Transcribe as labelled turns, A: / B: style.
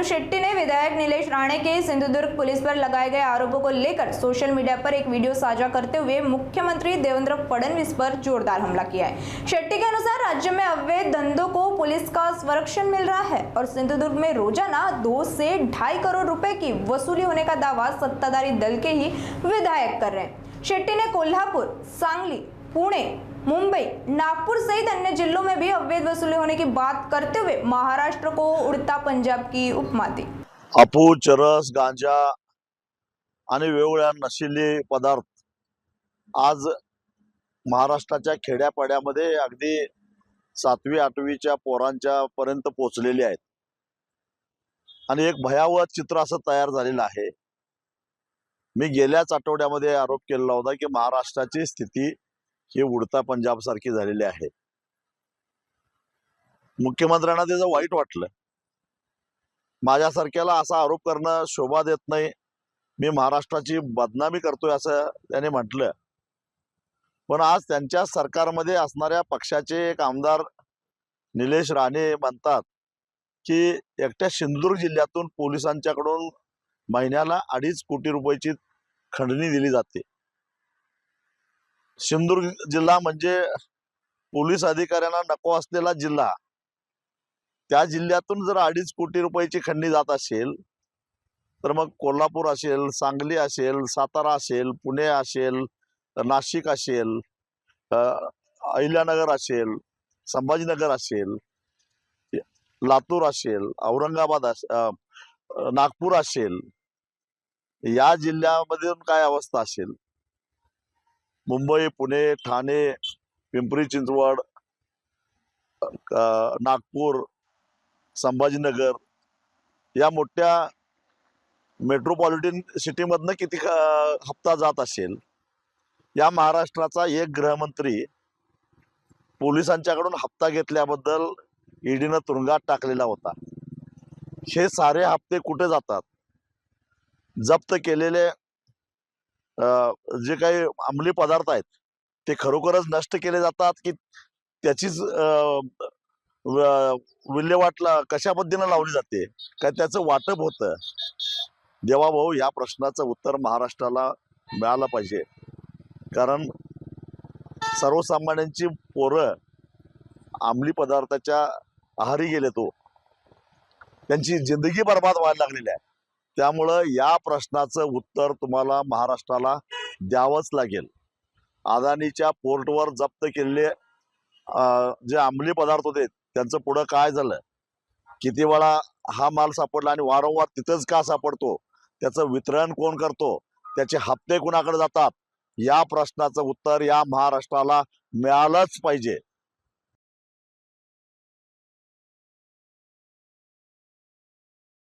A: शेट्टी ने विधायक नीलेश राणे के सिंधुदुर्ग पुलिस पर लगाए गए आरोपों को लेकर सोशल मीडिया पर एक वीडियो साझा करते हुए मुख्यमंत्री देवेंद्र फडणवीस पर जोरदार हमला किया है। शेट्टी के अनुसार राज्य में अवैध धंधों को पुलिस का संरक्षण मिल रहा है और सिंधुदुर्ग में रोजाना 2 से 2.5 करोड़ रुपए की वसूली होने का दावा सत्ताधारी दल के ही विधायक कर रहे हैं। शेट्टी ने कोल्हापुर, सांगली, पुणे, मुंबई, नागपुर सहित अन्य जिलों में भी अवैध वसूली होने की बात करते हुए महाराष्ट्र को उड़ता पंजाब की उपमा दी।
B: अफू, चरस, गांजा आणि वेगवेगळ्या नशिली पदार्थ आज महाराष्ट्राच्या खेड्यापाड्यामध्ये अगदी 7वी 8वीच्या पोरांच्या पर्यंत पोहोचलेले आहेत आणि एक भयावह चित्र असं तयार झालेलं आहे। मी गेल्याच आठवड्यामध्ये आरोप केला होता की महाराष्ट्राची स्थिती ही उडता पंजाब सारखी झालेली आहे। मुख्यमंत्र्यांना त्याचं वाईट वाटलं। माझ्यासारख्याला असा आरोप करणं शोभा देत नाही, मी महाराष्ट्राची बदनामी करतोय असं त्याने म्हटलं। पण आज त्यांच्या सरकारमध्ये असणाऱ्या पक्षाचे एक आमदार निलेश राणे म्हणतात की एकट्या सिंधुदुर्ग जिल्ह्यातून पोलिसांच्याकडून महिन्याला 2.5 कोटी रुपयाची खंडणी दिली जाते। सिंधुदुर्ग जिल्हा म्हणजे पोलीस अधिकाऱ्यांना नको असलेला जिल्हा, त्या जिल्ह्यातून जर 2.5 कोटी रुपयाची खंडणी जात असेल तर मग कोल्हापूर असेल, सांगली असेल, सातारा असेल, पुणे असेल, नाशिक असेल, अहिल्यानगर असेल, संभाजीनगर असेल, लातूर असेल, औरंगाबाद नागपूर असेल, या जिल्ह्यामधून काय अवस्था असेल? मुंबई, पुणे, ठाणे, पिंपरी चिंचवड, नागपूर, संभाजीनगर या मोठ्या मेट्रोपॉलिटन सिटीमधनं किती हप्ता जात असेल? या महाराष्ट्राचा एक गृहमंत्री पोलिसांच्याकडून हप्ता घेतल्याबद्दल ईडीनं तुरुंगात टाकलेला होता। हे सारे हप्ते कुठे जातात? जप्त केलेले जे काही अंमली पदार्थ आहेत ते खरोखरच नष्ट केले जातात की त्याचीच विल्हेवाट कशा पद्धतीने लावली जाते? काय त्याचं वाटप होतं? देवाभाऊ, या प्रश्नाचं उत्तर महाराष्ट्राला मिळालं पाहिजे, कारण सर्वसामान्यांची पोरं अंमली पदार्थाच्या आहारी गेले, तो त्यांची जिंदगी बर्बाद व्हायला लागलेली आहे। त्यामुळं या प्रश्नाचं उत्तर तुम्हाला महाराष्ट्राला द्यावंच लागेल। अदानीच्या पोर्टवर जप्त केलेले जे अंमली पदार्थ होते त्यांचं पुढं काय झालं? किती वेळा हा माल सापडला आणि वारंवार तिथंच का सापडतो? त्याचं वितरण कोण करतो? त्याचे हप्ते कुणाकडे जातात? या प्रश्नाचं उत्तर या महाराष्ट्राला मिळालंच पाहिजे।